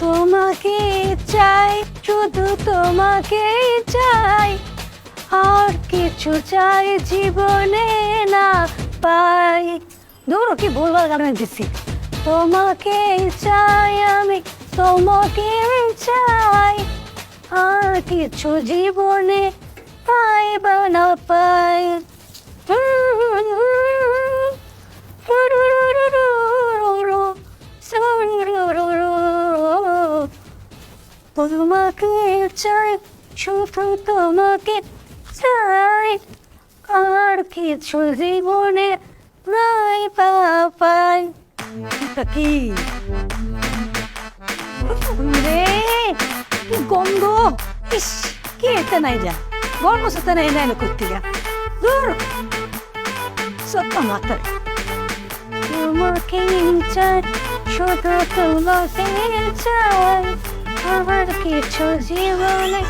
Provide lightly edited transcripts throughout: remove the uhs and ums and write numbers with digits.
তোমাকে চাই, শুধু তোমাকে চাই, আর কিছু চাই জীবনে না পাই। ধরো কি ভুলভাল গান দিচ্ছি। তোমাকে চাই আমি, তোমাকে চাই, আর কিছু জীবনে পাই বা না পাই। তোমাকে চাই, শুধু তোমাকে চাই, আর কিছু জীবনে নাই পাই। কি রে, কি গন্ধ! ইস, কি এটা নাই যা গরম সাথে নাই নাই করতে যা দূর সত্য মাত্র। তোমাকে চাই, শুধু তোমাকে চাই, আমার কিছু জীবনে।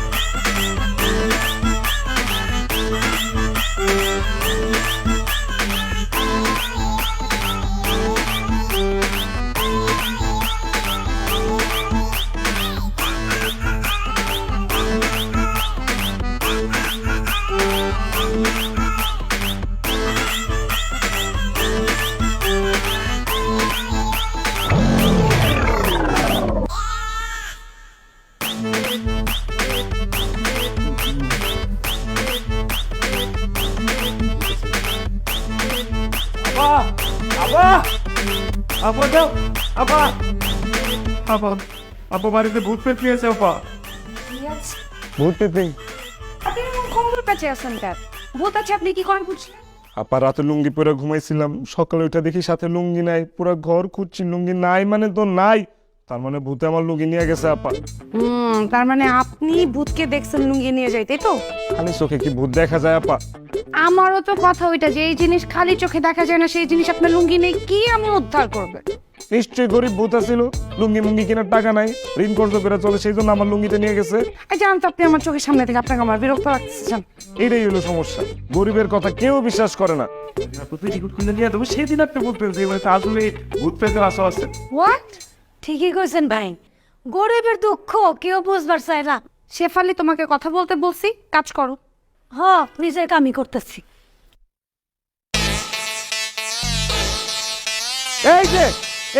আপা বাড়িতে ভূত পেট নিয়েছে আপা। ভূত পেট নেই আপনি খবর কাছে আসেন কেন? ভূত আছে আপনি কি করেন বুঝলেন? আপা, রাতে লুঙ্গি পরে ঘুমাইছিলাম, সকালে ওইটা দেখি সাথে লুঙ্গি নাই, পুরো ঘর খুঁজছি লুঙ্গি নাই, মানে তো নাই, তার মানে ভূতে আমার লুঙ্গি নিয়ে গেছে আপা। তার মানে আপনি ভূতকে দেখছেন লুঙ্গি নিয়ে যাই, তাই তো? খালি চোখে কি ভূত দেখা যায় আপা? আমারও তো কথা ওইটা যে এই জিনিস খালি চোখে দেখা যায় না, সেই জিনিস আপনার লুঙ্গি নেই, কি আমি উদ্ধার করবে? নিশ্চয়ই গরিব ভূত আছিল, লুঙ্গি মুঙ্গি কেনার টাকা নাই, ঋণ কর্জ করে চলে, সেই জন্য আমার লুঙ্গিটা নিয়ে গেছে। জান তো আপনি আমার চোখের সামনে থেকে আপনাকে আমার বিরক্ত লাগতেছেন। এটাই হলো সমস্যা, গরিবের কথা কেউ বিশ্বাস করে না। তুই টিকিট কিনে নিয়ে দেবো, সেদিন আপনি বলতেন যে আসলে ভূত পেতের আশা আছে। হোয়াট? ঠিকই কইছেন ভাই, গরিবের দুঃখ কেউ বুঝবার চায় না। শেফালি, তোমাকে কথা বলতে বলছি, কাজ করো। হ, নিজের কামই করতেছি। এই যে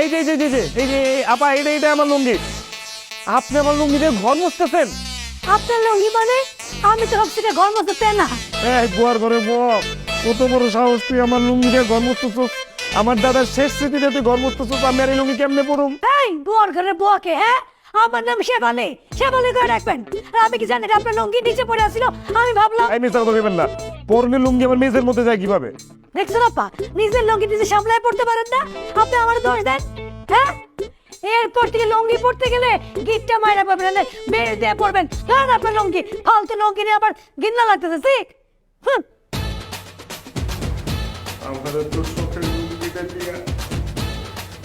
এই যে এই যে এই যে এই যে আপা, এটা আমার লুঙ্গি, আপনি আমার লুঙ্গি দিয়ে ঘর মুছতেছেন। আপনার লুঙ্গি মানে? আমি তো ভাবছি ঘর মধ্যে না। এই বুয়ার ঘরে বউ, কত বড় সাহস, তুই আমার লুঙ্গি দিয়ে ঘর মুছতেছিস? আমার দাদার শেষ স্মৃতিতে তুই ঘর মুছতেছিস, আমি আর এই লুঙ্গি কেমনে পড়ুম? এই বুয়ার ঘরে বুয়াকে, হ্যাঁ? আমার নাম শেফালি, শেফালি করে রাখবেন। আর আমি কি জানি আপনার লুঙ্গি নিচে পড়ে আসছিল, আমি ভাবলাম। এই মিথ্যা কথা বলবেন না, পরনে লুঙ্গি আমার মেজের মধ্যে যায় কিভাবে? দেখছেন আপা, নিজের লুঙ্গি নিজে সামলায় পড়তে পারেন না, আপনি আমার দোষ দেন, হ্যাঁ? এরপর থেকে লুঙ্গি পড়তে গেলে গিটটা মাইরা পাবেন, বেড়ে দিয়ে পড়বেন। ধরেন আপনার লুঙ্গি, ফালতু লুঙ্গি নিয়ে আবার ঘৃণা লাগতেছে, ঠিক? আমাদের তো শখের লুঙ্গিটা দিয়ে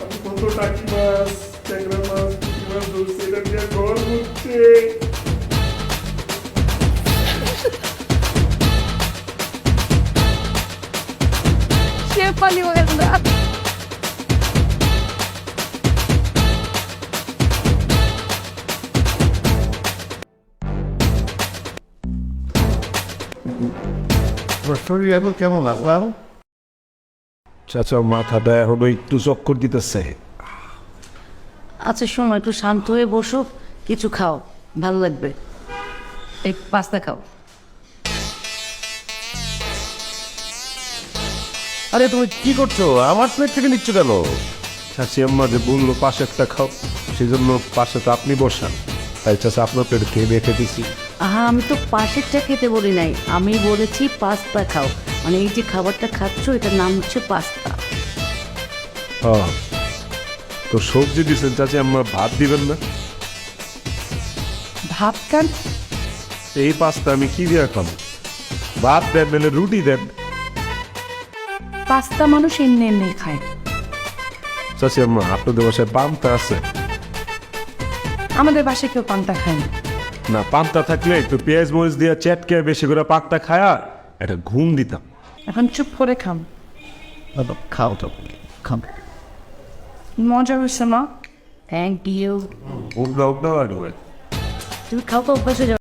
আমি কত টাকি মাছ, ট্যাংরা মাছ, পুঁটি মাছ ধরছি, এটা দিয়ে ঘর মুছছে। শেফালি হয়ে না। শরীর এখন কেমন লাগলাম? চাচা, মাথাটা এখনো একটু চক্কর দিতেছে। আচ্ছা শোনো, একটু শান্ত হয়ে বসো, কিছু খাও, ভালো লাগবে। এক পাস্তা খাও। আরে তুমি কি করছো? আমার প্লেট থেকে নিচ্ছ কেন? চাচি আম্মা যে বললো পাশে একটা খাও, সেই জন্য পাশে তো আপনি বসান, তাই চাচা আপনার প্লেট খেয়ে বেঁধে দিছি। আমি তো পাশেরটা খেতে বলি নাই, আমি বলেছি পাস্তা খাও, মানে এই যে খাবারটা খাচ্ছ এটার নাম হচ্ছে পাস্তা। হ্যাঁ, তো সবজি দিচ্ছেন চাচি আম্মা, ভাত দিবেন না? ভাত কেন? এই পাস্তা আমি কি দিয়ে খাবো? ভাত দেন, মানে রুটি দেন। পাস্তা মানুষ এমনি এমনি খায়। চাচি আম্মা, আপনাদের বাসায় পান্তা আছে? আমাদের বাসায় কেউ পান্তা খায় না। না, পান্তা থাকলে একটু পেঁয়াজ মরিচ দিয়ে চেটকে বেশি করে পান্তা খায়া একটা ঘুম দিতাম। এখন চুপ করে খাম। খাও তো, খাও। মজা হয়েছে না? থ্যাংক ইউ উঠবে উঠবে আর তুমি খাও তো অভ্যাস হয়ে যাবে।